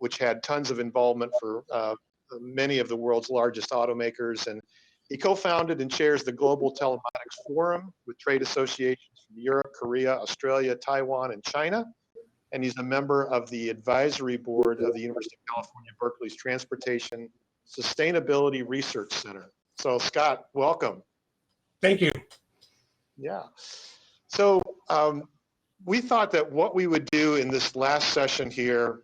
which had tons of involvement for many of the world's largest automakers. And he co-founded and chairs the Global Telematics Forum with trade associations from Europe, Korea, Australia, Taiwan, and China. And he's a member of the advisory board of the University of California, Berkeley's Transportation Sustainability Research Center. So Scott, welcome. Thank you. Yeah. So we thought that what we would do in this last session here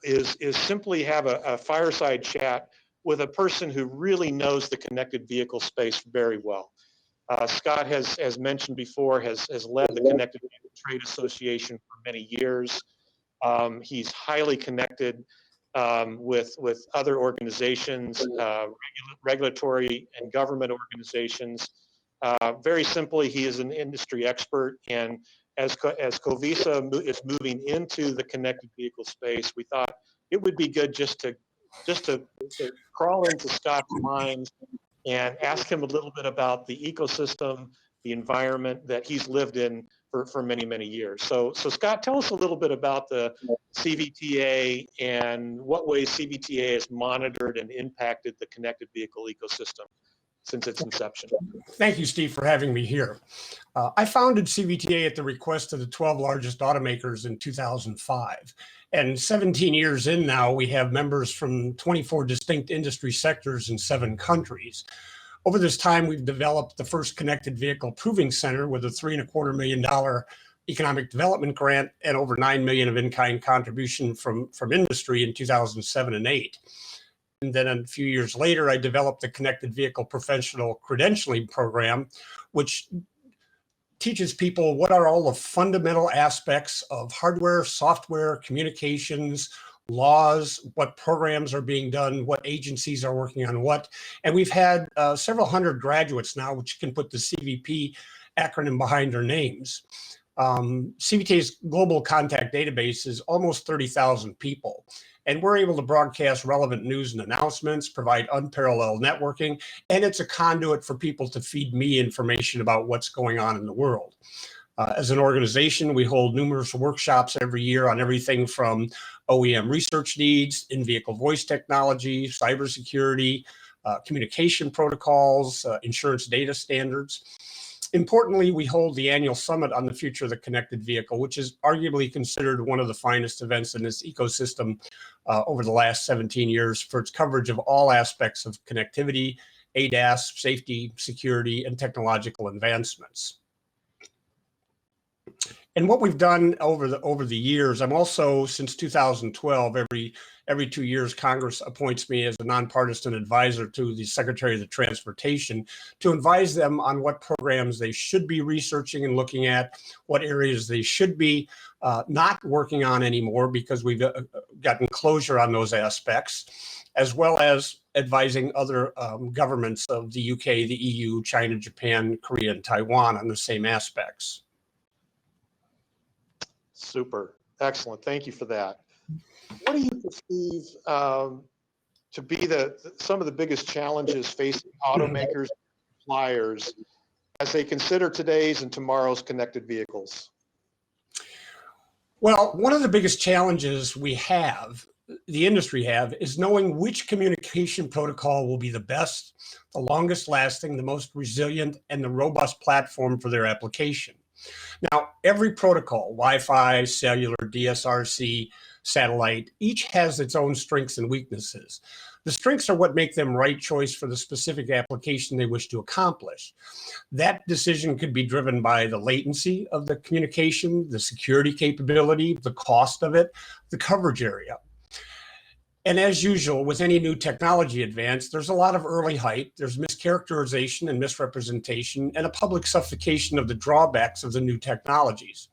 is simply have a fireside chat with a person who really knows the connected vehicle space very well. Scott has mentioned before, has led the Connected Vehicle Trade Association for many years. He's highly connected with other organizations, regulatory and government organizations. Very simply, he is an industry expert, and as Cvta is moving into the connected vehicle space, we thought it would be good just to crawl into Scott's mind and ask him a little bit about the ecosystem, the environment that he's lived in for many, many years. So Scott, tell us a little bit about the Cvta and what ways Cvta has monitored and impacted the connected vehicle ecosystem since its inception. Thank you, Steve, for having me here. I founded Cvta at the request of the 12 largest automakers in 2005. And 17 years in now, we have members from 24 distinct industry sectors in 7 countries. Over this time, we've developed the first connected vehicle proving center with a $3.25 million economic development grant and over $9 million of in-kind contribution from industry in 2007 and 8. And then a few years later, I developed the Connected Vehicle Professional Credentialing Program, which teaches people what are all the fundamental aspects of hardware, software, communications, laws, what programs are being done, what agencies are working on what. And we've had several hundred graduates now, which can put the CVP acronym behind their names. Cvta's global contact database is almost 30,000 people. And we're able to broadcast relevant news and announcements, provide unparalleled networking, and it's a conduit for people to feed me information about what's going on in the world. As an organization, we hold numerous workshops every year on everything from OEM research needs, in-vehicle voice technology, cybersecurity, communication protocols, insurance data standards. Importantly, we hold the annual summit on the future of the connected vehicle, which is arguably considered one of the finest events in this ecosystem over the last 17 years for its coverage of all aspects of connectivity, ADAS, safety, security, and technological advancements. And what we've done over the years, I'm also, since 2012, every 2 years, Congress appoints me as a nonpartisan advisor to the Secretary of the Transportation to advise them on what programs they should be researching and looking at, what areas they should be not working on anymore because we've gotten closure on those aspects, as well as advising other governments of the UK, the EU, China, Japan, Korea, and Taiwan on the same aspects. Super. Excellent. Thank you for that. What do you perceive to be some of the biggest challenges facing automakers and suppliers as they consider today's and tomorrow's connected vehicles? Well, one of the biggest challenges we have, the industry have, is knowing which communication protocol will be the best, the longest lasting, the most resilient, and the robust platform for their application. Now, every protocol, Wi-Fi, cellular, DSRC, satellite, each has its own strengths and weaknesses. The strengths are what make them right choice for the specific application they wish to accomplish. That decision could be driven by the latency of the communication, the security capability, the cost of it, the coverage area. And as usual, with any new technology advance, there's a lot of early hype, there's mischaracterization and misrepresentation, and a public suffocation of the drawbacks of the new technologies.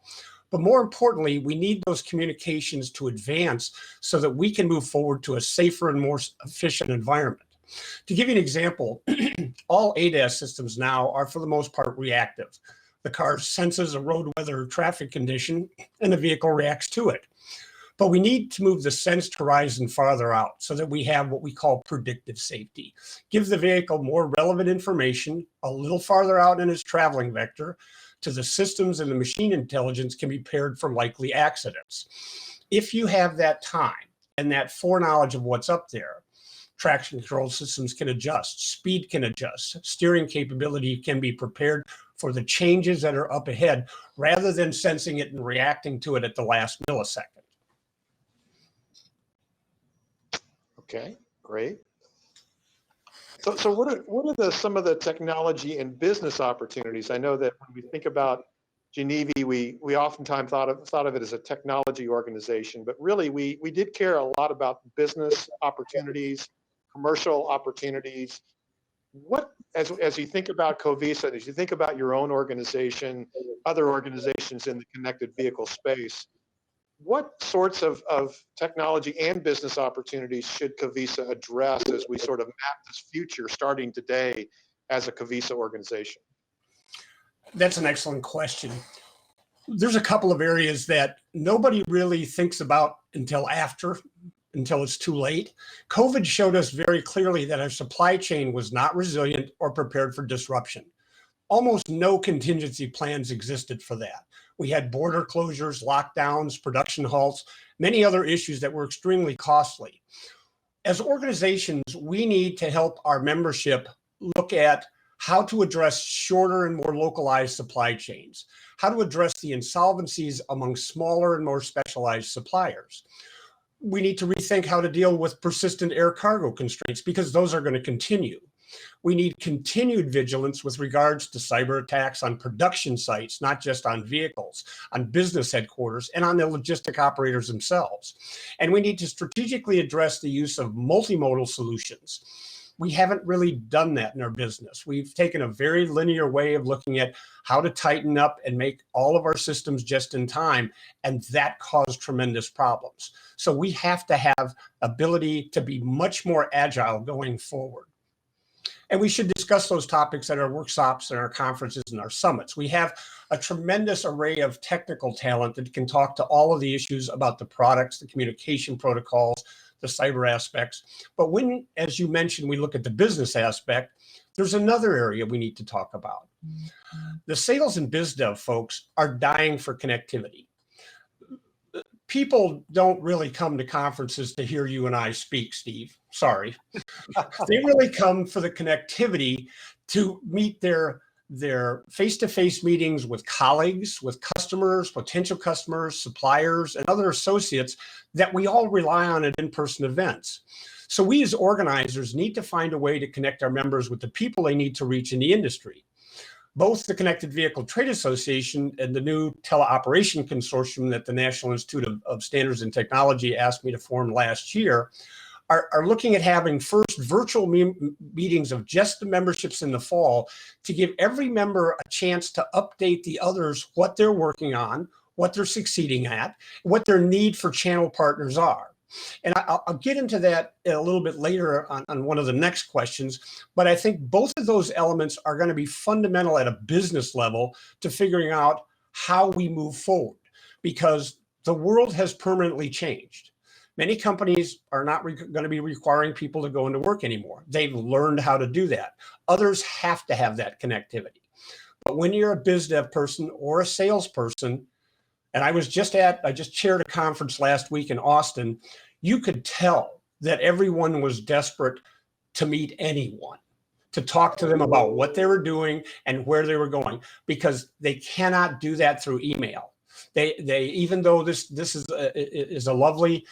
But more importantly, we need those communications to advance so that we can move forward to a safer and more efficient environment. To give you an example, all ADAS systems now are for the most part reactive. The car senses a road weather or traffic condition and the vehicle reacts to it. But we need to move the sensed horizon farther out so that we have what we call predictive safety. Give the vehicle more relevant information a little farther out in its traveling vector to the systems and the machine intelligence can be paired for likely accidents. If you have that time and that foreknowledge of what's up there. Traction control systems can adjust, speed can adjust, steering capability can be prepared for the changes that are up ahead rather than sensing it and reacting to it at the last millisecond. Okay, great. So what are some of the technology and business opportunities? I know that when we think about Geneva, we oftentimes thought of it as a technology organization, but really we did care a lot about business opportunities, commercial opportunities. What, as you think about Cvta, as you think about your own organization, other organizations in the connected vehicle space, what sorts of technology and business opportunities should Cvta address as we sort of map this future starting today as a Cvta organization? That's an excellent question. There's a couple of areas that nobody really thinks about until it's too late. COVID showed us very clearly that our supply chain was not resilient or prepared for disruption. Almost no contingency plans existed for that. We had border closures, lockdowns, production halts, many other issues that were extremely costly. As organizations, we need to help our membership look at how to address shorter and more localized supply chains, how to address the insolvencies among smaller and more specialized suppliers. We need to rethink how to deal with persistent air cargo constraints because those are going to continue. We need continued vigilance with regards to cyber attacks on production sites, not just on vehicles, on business headquarters, and on the logistic operators themselves. And we need to strategically address the use of multimodal solutions. We haven't really done that in our business. We've taken a very linear way of looking at how to tighten up and make all of our systems just in time, and that caused tremendous problems. So we have to have ability to be much more agile going forward. And we should discuss those topics at our workshops and our conferences and our summits. We have a tremendous array of technical talent that can talk to all of the issues about the products, the communication protocols, the cyber aspects. But when, as you mentioned, we look at the business aspect, there's another area we need to talk about. The sales and biz dev folks are dying for connectivity. People don't really come to conferences to hear you and I speak, Steve. Sorry. They really come for the connectivity to meet their face-to-face meetings with colleagues, with customers, potential customers, suppliers, and other associates that we all rely on at in-person events. So we as organizers need to find a way to connect our members with the people they need to reach in the industry. Both the Connected Vehicle Trade Association and the new Teleoperation Consortium that the National Institute of Standards and Technology asked me to form last year are looking at having first virtual meetings of just the memberships in the fall to give every member a chance to update the others what they're working on, what they're succeeding at, what their need for channel partners are. And I'll get into that a little bit later on one of the next questions, but I think both of those elements are going to be fundamental at a business level to figuring out how we move forward, because the world has permanently changed. Many companies are not going to be requiring people to go into work anymore. They've learned how to do that. Others have to have that connectivity. But when you're a biz dev person or a salesperson, and I just chaired a conference last week in Austin, you could tell that everyone was desperate to meet anyone, to talk to them about what they were doing and where they were going, because they cannot do that through email. They even though this is a lovely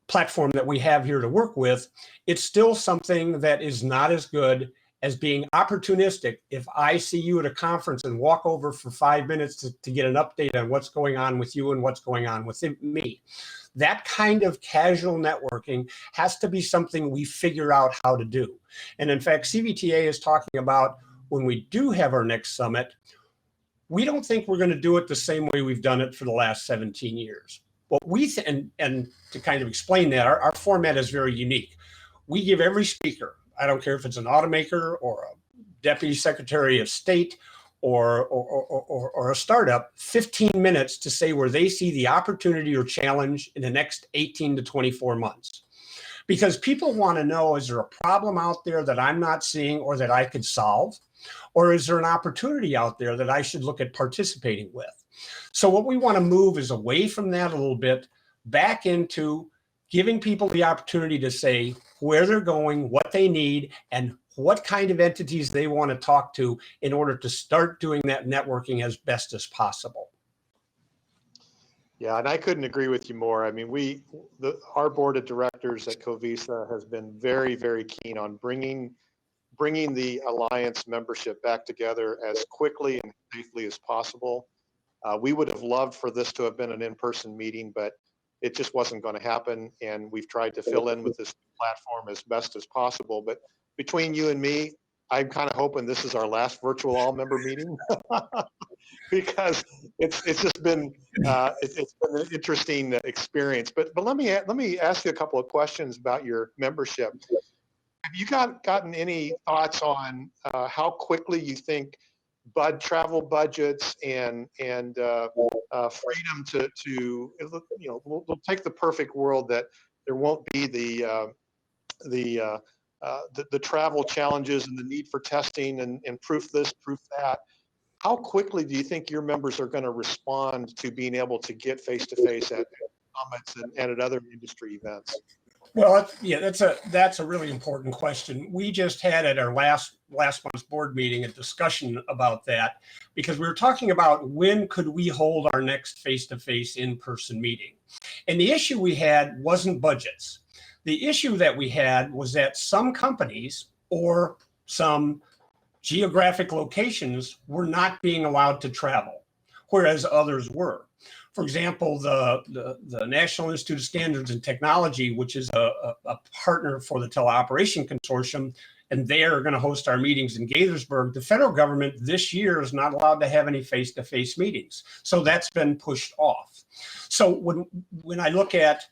platform that we have here to work with, it's still something that is not as good as being opportunistic. If I see you at a conference and walk over for 5 minutes to get an update on what's going on with you and what's going on with me, that kind of casual networking has to be something we figure out how to do. And in fact, Cvta is talking about when we do have our next summit, we don't think we're going to do it the same way we've done it for the last 17 years. What we and to kind of explain that, our format is very unique. We give every speaker, I don't care if it's an automaker or a deputy secretary of state or a startup, 15 minutes to say where they see the opportunity or challenge in the next 18 to 24 months. Because people want to know, is there a problem out there that I'm not seeing or that I could solve? Or is there an opportunity out there that I should look at participating with? So what we want to move is away from that a little bit, back into, giving people the opportunity to say where they're going, what they need, and what kind of entities they want to talk to in order to start doing that networking as best as possible. Yeah, and I couldn't agree with you more. I mean, our board of directors at Cvta has been very, very keen on bringing the Alliance membership back together as quickly and safely as possible. We would have loved for this to have been an in-person meeting, but it just wasn't going to happen. And we've tried to fill in with this platform as best as possible. But between you and me, I'm kind of hoping this is our last virtual all-member meeting because it's just been it's been an interesting experience. But let me ask you a couple of questions about your membership. Have you gotten any thoughts on how quickly you think travel budgets and freedom to we'll take the perfect world that there won't be the travel challenges and the need for testing and proof this, proof that. How quickly do you think your members are going to respond to being able to get face-to-face at summits and at other industry events? Well, yeah, that's a really important question. We just had at our last month's board meeting a discussion about that because we were talking about when could we hold our next face-to-face in-person meeting. And the issue we had wasn't budgets. The issue that we had was that some companies or some geographic locations were not being allowed to travel, whereas others were. For example, the National Institute of Standards and Technology, which is a partner for the Teleoperation Consortium, and they are going to host our meetings in Gaithersburg. The federal government this year is not allowed to have any face-to-face meetings. So that's been pushed off. So when I look at,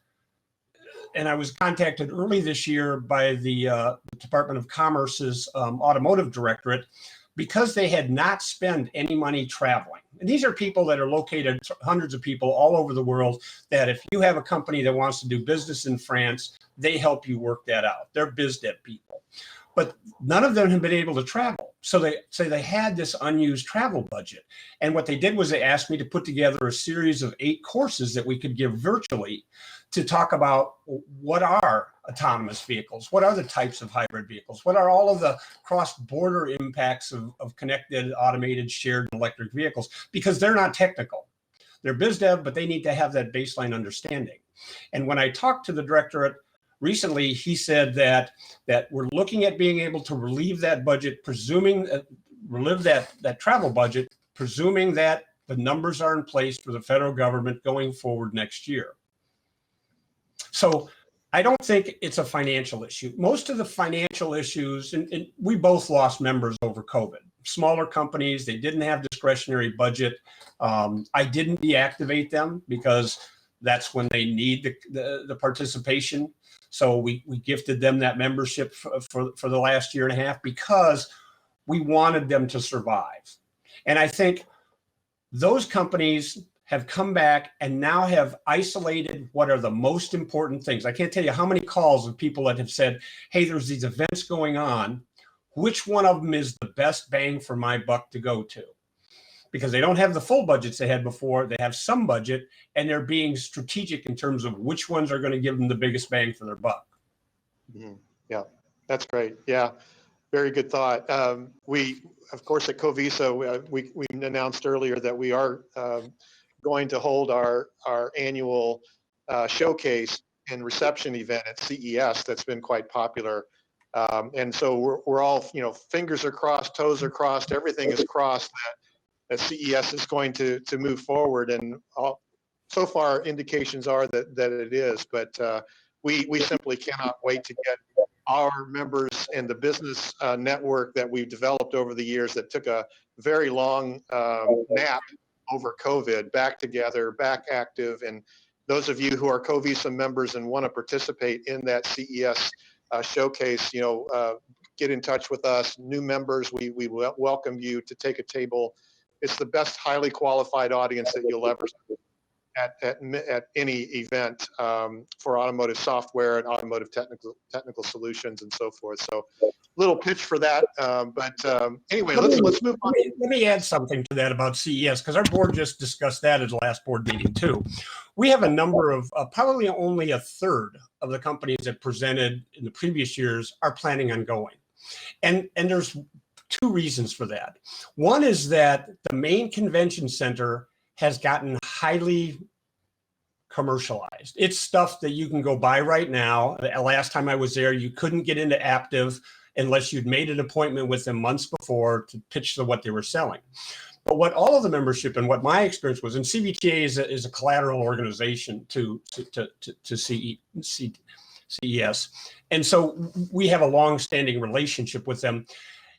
and I was contacted early this year by the Department of Commerce's Automotive Directorate, because they had not spent any money traveling. And these are people that are located, hundreds of people all over the world, that if you have a company that wants to do business in France, they help you work that out. They're biz dev people. But none of them have been able to travel. So they had this unused travel budget. And what they did was they asked me to put together a series of 8 courses that we could give virtually to talk about what are autonomous vehicles, what are the types of hybrid vehicles, what are all of the cross-border impacts of connected, automated, shared electric vehicles, because they're not technical. They're biz dev, but they need to have that baseline understanding. And when I talked to the directorate recently, he said that we're looking at being able to relieve that budget, relive that travel budget, presuming that the numbers are in place for the federal government going forward next year. So I don't think it's a financial issue. Most of the financial issues, and we both lost members over COVID. Smaller companies, they didn't have discretionary budget. I didn't deactivate them because that's when they need the participation. So we gifted them that membership for the last year and a half because we wanted them to survive. And I think those companies have come back and now have isolated what are the most important things. I can't tell you how many calls of people that have said, hey, there's these events going on. Which one of them is the best bang for my buck to go to? Because they don't have the full budgets they had before. They have some budget, and they're being strategic in terms of which ones are going to give them the biggest bang for their buck. Mm-hmm. Yeah, that's great. Yeah, very good thought. We, of course, at Cvta, we announced earlier that we are going to hold our annual showcase and reception event at CES. That's been quite popular. And so we're all, fingers are crossed, toes are crossed, everything is crossed that CES is going to move forward. And so far indications are that it is, but we simply cannot wait to get our members and the business network that we've developed over the years that took a very long nap over COVID back together, back active. And those of you who are Cvta members and want to participate in that CES showcase, get in touch with us. New members, we welcome you to take a table. It's the best highly qualified audience that you'll ever see at any event for automotive software and automotive technical solutions and so forth. So little pitch for that. Anyway, Let me, let's move on. let me add something to that about CES, because our board just discussed that at the last board meeting too. We have a number of, probably only a third of the companies that presented in the previous years are planning on going. And there's two reasons for that. One is that the main convention center has gotten highly commercialized. It's stuff that you can go buy right now. The last time I was there, you couldn't get into Aptiv unless you'd made an appointment with them months before to pitch what they were selling. But what all of the membership and what my experience was, and Cvta is a collateral organization to CES. And so we have a long-standing relationship with them.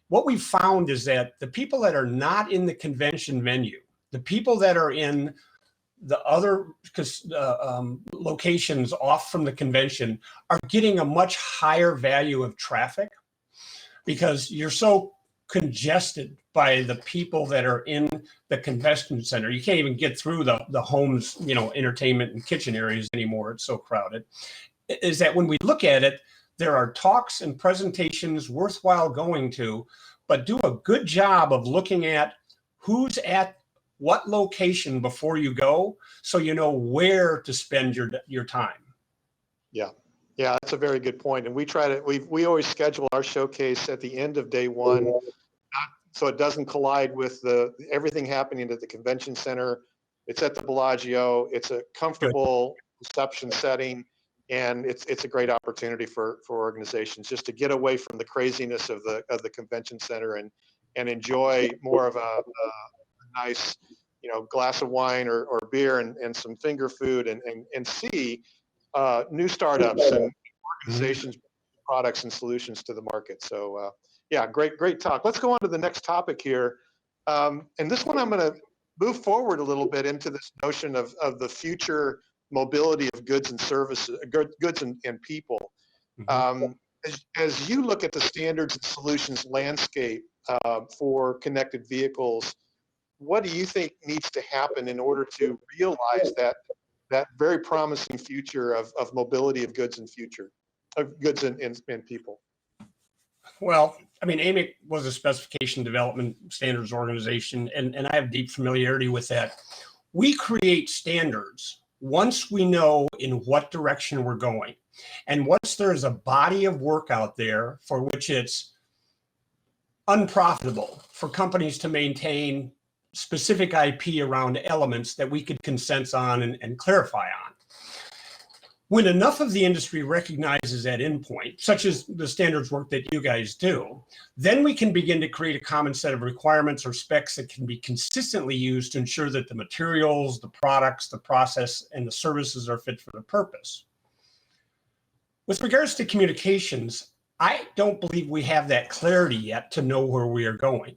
What we found is that the people that are not in the convention venue, the people that are in the other locations off from the convention are getting a much higher value of traffic because you're so congested by the people that are in the convention center. You can't even get through the homes, entertainment and kitchen areas anymore. It's so crowded. Is that when we look at it, there are talks and presentations worthwhile going to, but do a good job of looking at who's at what location before you go, so you know where to spend your time. Yeah, that's a very good point. And we always schedule our showcase at the end of day one, so it doesn't collide with everything happening at the convention center. It's at the Bellagio. It's a comfortable reception setting, and it's a great opportunity for organizations just to get away from the craziness of the convention center and enjoy more of a nice, glass of wine or beer and some finger food and see new startups and organizations, products and solutions to the market. So yeah, great talk. Let's go on to the next topic here. And this one, I'm going to move forward a little bit into this notion of the future mobility of goods and services, goods and people. As you look at the standards and solutions landscape for connected vehicles, what do you think needs to happen in order to realize that very promising future of mobility of goods and people? Well, I mean, AMIC was a specification development standards organization, and I have deep familiarity with that. We create standards once we know in what direction we're going. And once there's a body of work out there for which it's unprofitable for companies to maintain specific IP around elements that we could consent on and clarify on. When enough of the industry recognizes that endpoint, such as the standards work that you guys do, then we can begin to create a common set of requirements or specs that can be consistently used to ensure that the materials, the products, the process, and the services are fit for the purpose. With regards to communications, I don't believe we have that clarity yet to know where we are going.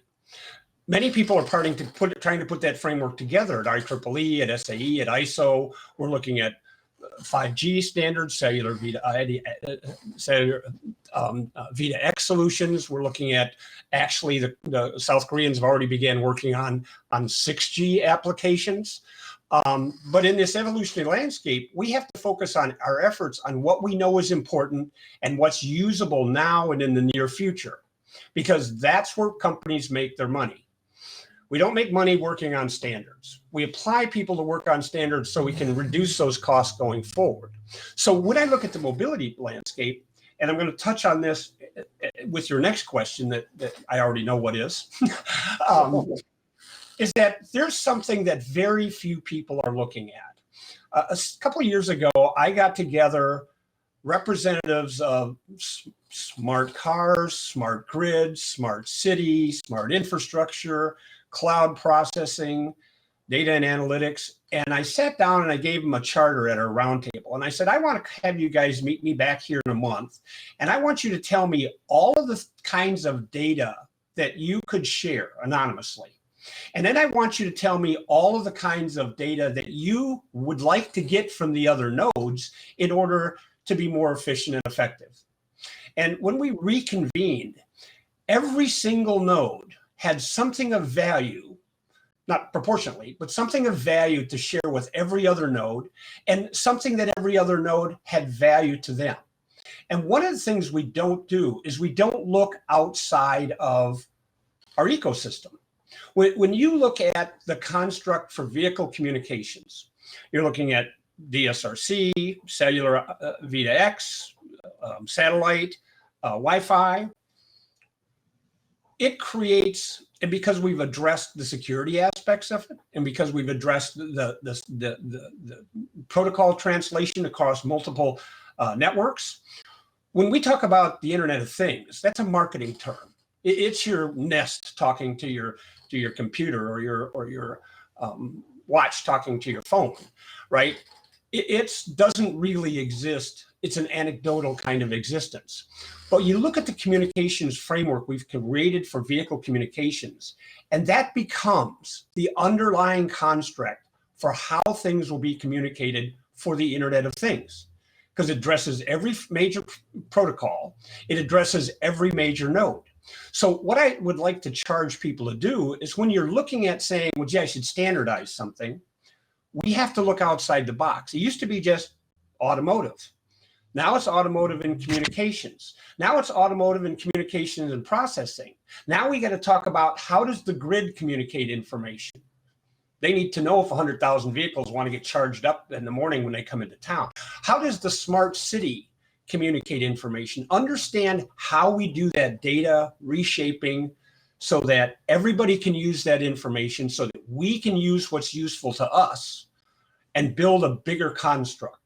Many people are trying to put that framework together at IEEE, at SAE, at ISO. We're looking at 5G standards, cellular V2X solutions. We're looking at, actually, the South Koreans have already began working on 6G applications. But in this evolutionary landscape, we have to focus on our efforts on what we know is important and what's usable now and in the near future, because that's where companies make their money. We don't make money working on standards. We apply people to work on standards so we can reduce those costs going forward. So when I look at the mobility landscape, and I'm going to touch on this with your next question that I already know what is, is that there's something that very few people are looking at. A couple of years ago, I got together representatives of smart cars, smart grids, smart cities, smart infrastructure, cloud processing, data and analytics. And I sat down and I gave them a charter at our roundtable. And I said, I want to have you guys meet me back here in a month. And I want you to tell me all of the kinds of data that you could share anonymously. And then I want you to tell me all of the kinds of data that you would like to get from the other nodes in order to be more efficient and effective. And when we reconvened, every single node had something of value, not proportionately, but something of value to share with every other node, and something that every other node had value to them. And one of the things we don't do is we don't look outside of our ecosystem. When you look at the construct for vehicle communications, you're looking at DSRC, cellular V2X, satellite, Wi-Fi. It creates, and because we've addressed the security aspects of it, and because we've addressed the protocol translation across multiple networks, when we talk about the Internet of Things, that's a marketing term. It's your Nest talking to your computer, or your watch talking to your phone, right? It doesn't really exist. It's an anecdotal kind of existence. But you look at the communications framework we've created for vehicle communications, and that becomes the underlying construct for how things will be communicated for the Internet of Things, because it addresses every major protocol. It addresses every major node. So what I would like to charge people to do is, when you're looking at saying, well, gee, I should standardize something, we have to look outside the box. It used to be just automotive. Now it's automotive and communications. Now it's automotive and communications and processing. Now we got to talk about, how does the grid communicate information? They need to know if 100,000 vehicles want to get charged up in the morning when they come into town. How does the smart city communicate information? Understand how we do that data reshaping so that everybody can use that information, so that we can use what's useful to us and build a bigger construct.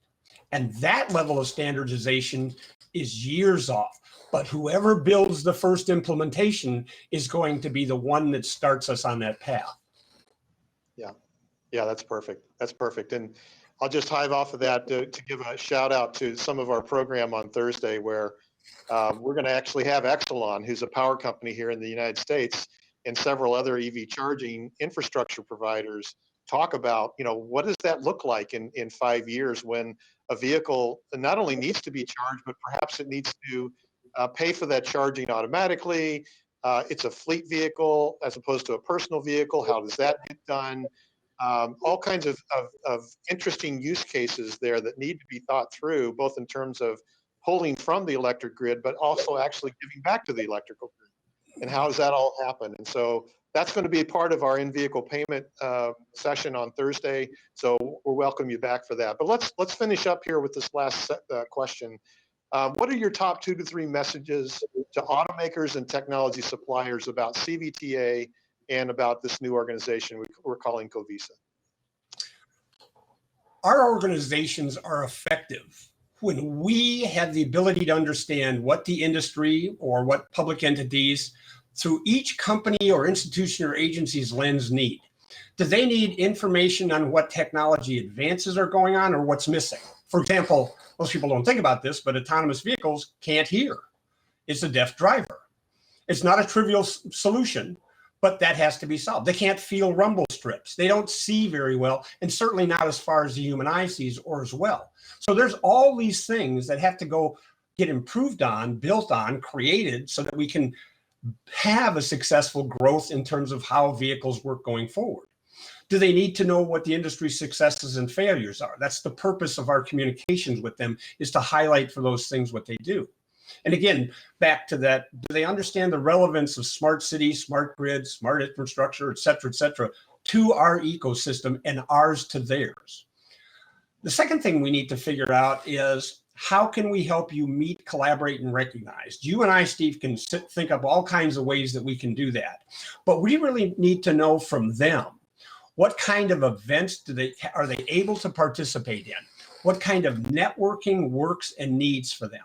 And that level of standardization is years off. But whoever builds the first implementation is going to be the one that starts us on that path. Yeah, that's perfect. That's perfect. And I'll just hive off of that to give a shout out to some of our program on Thursday, where we're going to actually have Exelon, who's a power company here in the United States, and several other EV charging infrastructure providers talk about, what does that look like in 5 years, when a vehicle not only needs to be charged, but perhaps it needs to pay for that charging automatically. It's a fleet vehicle as opposed to a personal vehicle. How does that get done? All kinds of interesting use cases there that need to be thought through, both in terms of pulling from the electric grid, but also actually giving back to the electrical grid. And how does that all happen? And so that's going to be part of our in-vehicle payment session on Thursday. So we'll welcome you back for that. But let's finish up here with this last question. What are your top 2 to 3 messages to automakers and technology suppliers about CVTA and about this new organization we're calling Cvta? Our organizations are effective when we have the ability to understand what the industry or what public entities, through each company or institution or agency's lens, need. Do they need information on what technology advances are going on or what's missing? For example, most people don't think about this, but autonomous vehicles can't hear. It's a deaf driver. It's not a trivial solution, but that has to be solved. They can't feel rumble strips. They don't see very well, and certainly not as far as the human eye sees or as well. So there's all these things that have to go get improved on, built on, created, so that we can have a successful growth in terms of how vehicles work going forward. Do they need to know what the industry's successes and failures are? That's the purpose of our communications with them, is to highlight for those things what they do. And again, back to that, do they understand the relevance of smart cities, smart grids, smart infrastructure, et cetera, to our ecosystem and ours to theirs? The second thing we need to figure out is, how can we help you meet, collaborate, and recognize? You and I, Steve, can think up all kinds of ways that we can do that. But we really need to know from them, what kind of events are they able to participate in? What kind of networking works and needs for them?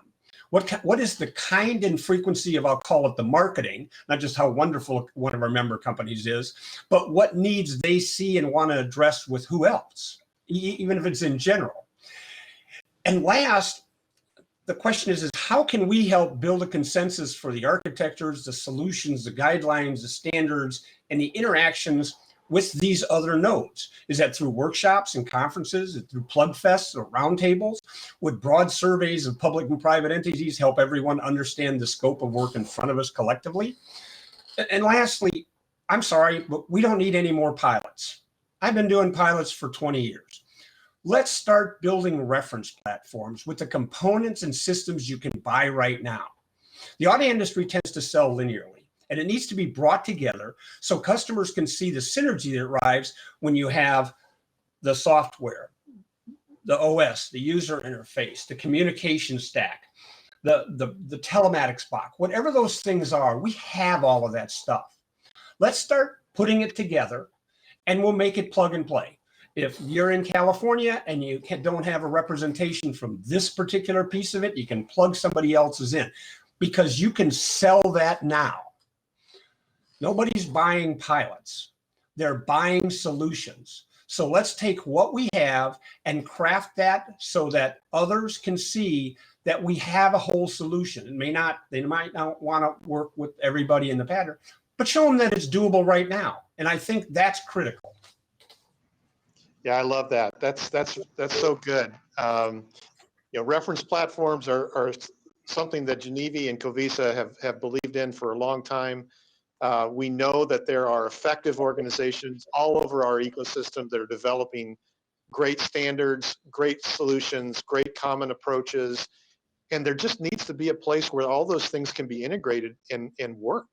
What is the kind and frequency of, I'll call it the marketing, not just how wonderful one of our member companies is, but what needs they see and want to address with who else, even if it's in general. And last, the question is how can we help build a consensus for the architectures, the solutions, the guidelines, the standards, and the interactions with these other nodes? Is that through workshops and conferences, is it through plug fests or roundtables? Would broad surveys of public and private entities help everyone understand the scope of work in front of us collectively? And lastly, I'm sorry, but we don't need any more pilots. I've been doing pilots for 20 years. Let's start building reference platforms with the components and systems you can buy right now. The auto industry tends to sell linearly, and it needs to be brought together so customers can see the synergy that arrives when you have the software, the OS, the user interface, the communication stack, the telematics box, whatever those things are, we have all of that stuff. Let's start putting it together, and we'll make it plug and play. If you're in California and you don't have a representation from this particular piece of it, you can plug somebody else's in, because you can sell that now. Nobody's buying pilots. They're buying solutions. So let's take what we have and craft that so that others can see that we have a whole solution. They might not want to work with everybody in the pattern, but show them that it's doable right now. And I think that's critical. Yeah, I love that. That's so good. Reference platforms are something that Geneva and Cvta have believed in for a long time. We know that there are effective organizations all over our ecosystem that are developing great standards, great solutions, great common approaches, and there just needs to be a place where all those things can be integrated and work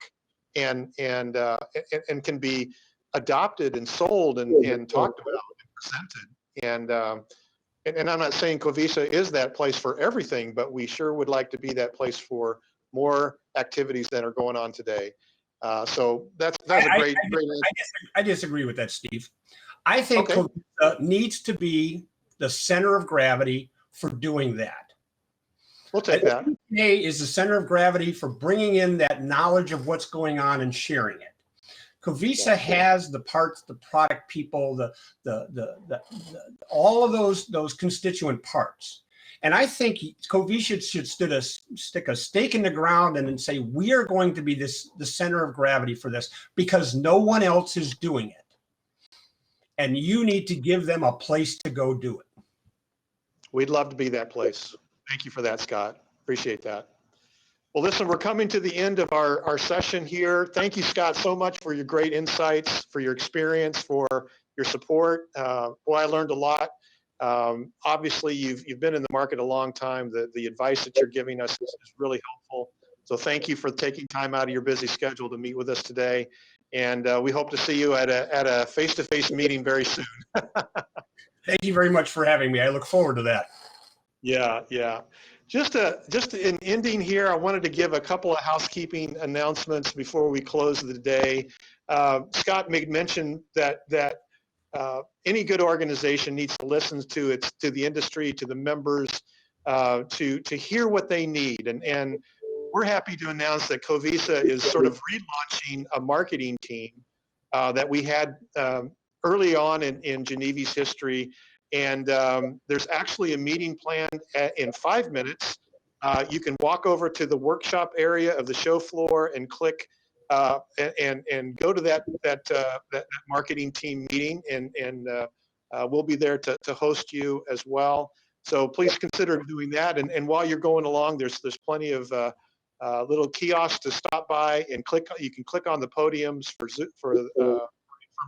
and can be adopted and sold and talked about and presented. And I'm not saying Cvta is that place for everything, but we sure would like to be that place for more activities that are going on today. So that's a great answer. I disagree with that, Steve. I think Cvta needs to be the center of gravity for doing that. We'll take that. Cvta is the center of gravity for bringing in that knowledge of what's going on and sharing it. Cvta has the parts, the product people, all of those constituent parts. And I think Cvta should stick a stake in the ground and then say, we are going to be the center of gravity for this because no one else is doing it. And you need to give them a place to go do it. We'd love to be that place. Thank you for that, Scott. Appreciate that. Well, listen, we're coming to the end of our session here. Thank you, Scott, so much for your great insights, for your experience, for your support. Boy, I learned a lot. Obviously, you've been in the market a long time. The advice that you're giving us is really helpful. So thank you for taking time out of your busy schedule to meet with us today. And we hope to see you at a face-to-face meeting very soon. Thank you very much for having me. I look forward to that. Yeah. Just in ending here, I wanted to give a couple of housekeeping announcements before we close the day. Scott made mention that any good organization needs to listen to the industry, to the members, to hear what they need. And we're happy to announce that Cvta is sort of relaunching a marketing team that we had early on in Geneva's history. And there's actually a meeting planned in 5 minutes. You can walk over to the workshop area of the show floor and click and go to that marketing team meeting, and we'll be there to host you as well. So please consider doing that. And while you're going along, there's plenty of little kiosks to stop by and click. You can click on the podiums for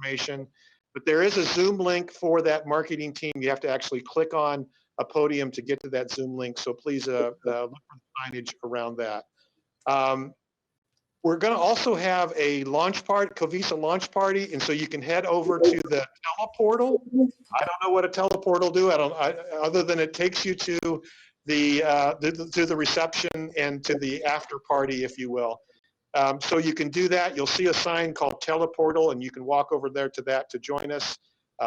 information. But there is a Zoom link for that marketing team. You have to actually click on a podium to get to that Zoom link. So please look for the signage around that. We're going to also have a launch party, Cvta launch party, and so you can head over to the teleportal. I don't know what a teleportal will do. Other than it takes you to the reception and to the after party, if you will. So you can do that. You'll see a sign called Teleportal, and you can walk over there to that to join us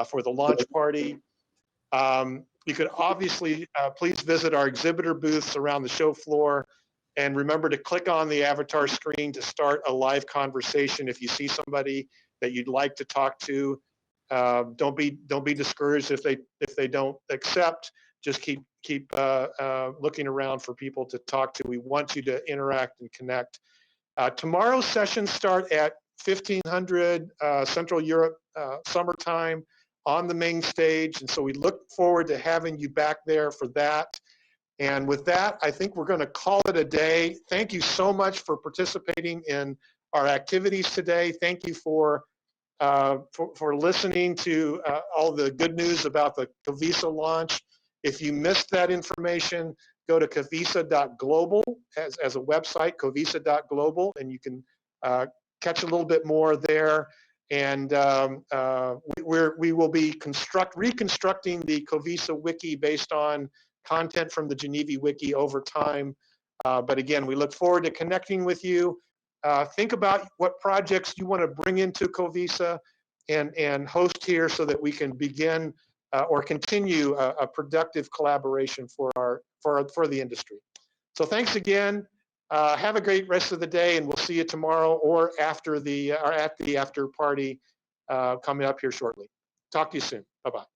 for the launch party. You could obviously please visit our exhibitor booths around the show floor, and remember to click on the avatar screen to start a live conversation if you see somebody that you'd like to talk to. Don't be discouraged if they don't accept. Just keep looking around for people to talk to. We want you to interact and connect. Tomorrow's sessions start at 1500 Central Europe summertime on the main stage, and so we look forward to having you back there for that. And with that, I think we're going to call it a day. Thank you so much for participating in our activities today. Thank you for for listening to all the good news about the Cvta launch. If you missed that information, go to cvta.global as a website, cvta.global, and you can catch a little bit more there. And we will be reconstructing the Cvta wiki based on content from the Geneva wiki over time. But again, we look forward to connecting with you. Think about what projects you want to bring into Cvta and host here so that we can begin or continue a productive collaboration for the industry. So thanks again. Have a great rest of the day, and we'll see you tomorrow or after at the after party coming up here shortly. Talk to you soon. Bye-bye.